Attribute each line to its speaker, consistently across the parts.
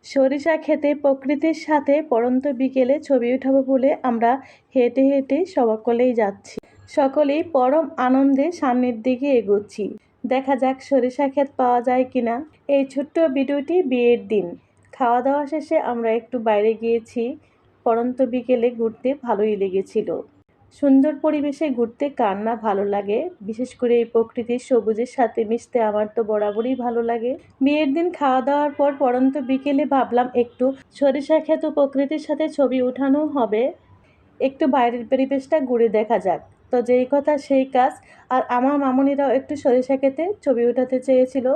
Speaker 1: সরিষা খেতে প্রকৃতির সাথে পড়ন্ত বিকেলে ছবি উঠাবো বলে আমরা হেঁটে হেঁটে সকলেই যাচ্ছি। সকলেই পরম আনন্দে সামনের দিকে এগোচ্ছি। দেখা যাক সরিষা ক্ষেত পাওয়া যায় কিনা। এই ছোট্ট ভিডিওটি বিয়ের দিন। খাওয়া দাওয়া শেষে আমরা একটু বাইরে গিয়েছি। পড়ন্ত বিকেলে ঘুরতে ভালোই লেগেছিল। সুন্দর পরিবেশে ঘুরতে কার না ভালো লাগে, বিশেষ করে এই প্রকৃতির সবুজের সাথে মিশতে আমার তো বরাবরই ভালো লাগে। বিয়ের দিন খাওয়া দাওয়ার পর পড়ন্ত বিকেলে ভাবলাম একটু সরিষা ক্ষেত ও প্রকৃতির সাথে ছবি উঠানো হবে, একটু বাইরের পরিবেশটা ঘুরে দেখা যাক। তো যেই কথা সেই কাজ। আর আমার মামুনিরাও একটু সরিষা ক্ষেতে ছবি উঠাতে চেয়েছিল,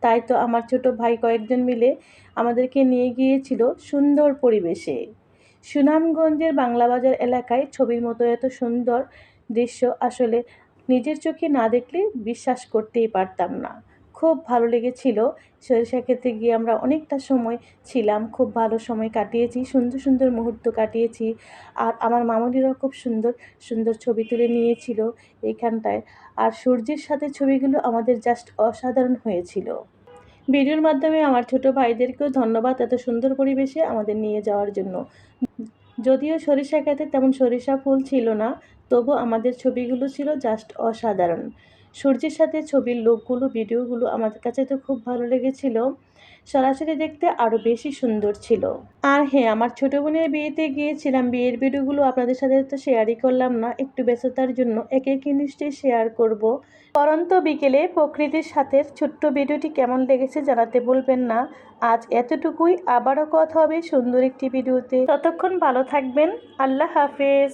Speaker 1: তাই তো আমার ছোট ভাই কয়েকজন মিলে আমাদেরকে নিয়ে গিয়েছিল সুন্দর পরিবেশে। সুনামগঞ্জের বাংলাবাজার এলাকায় ছবির মতো এত সুন্দর দৃশ্য আসলে নিজের চোখে না দেখলে বিশ্বাস করতেই পারতাম না। খুব ভালো লেগেছিল। সরিষা ক্ষেতে গিয়ে আমরা অনেকটা সময় ছিলাম, খুব ভালো সময় কাটিয়েছি, সুন্দর সুন্দর মুহূর্ত কাটিয়েছি। আর আমার মামুনিরাও খুব সুন্দর সুন্দর ছবি তুলে নিয়েছিল এইখানটায়। আর সূর্যের সাথে ছবিগুলো আমাদের জাস্ট অসাধারণ হয়েছিল। ভিডিওর মাধ্যমে আমার ছোট ভাইদেরকেও ধন্যবাদ এত সুন্দর পরিবেশে আমাদের নিয়ে যাওয়ার জন্য। যদিও সরিষা ক্ষেতে তেমন সরিষা ফুল ছিল না, তবু আমাদের ছবিগুলো ছিল জাস্ট অসাধারণ। সূর্যের সাথে ছবির লুকগুলো, ভিডিওগুলো আমাদের কাছে তো খুব ভালো লেগেছিল। সরাসরি দেখতে আরও বেশি সুন্দর ছিল। আর হ্যাঁ, আমার ছোট বোনের বিয়েতে গিয়েছিলাম। বিয়ের ভিডিওগুলো আপনাদের সাথে তো শেয়ারই করলাম না, একটু ব্যস্ততার জন্য। একে একে নিশ্চয়ই শেয়ার করব। পরন্ত বিকেলে প্রকৃতির সাথে ছোট্ট ভিডিওটি কেমন লেগেছে জানাতে ভুলবেন না। আজ এতটুকুই, আবারও কথা হবে সুন্দর একটি ভিডিওতে। ততক্ষণ ভালো থাকবেন। আল্লাহ হাফেজ।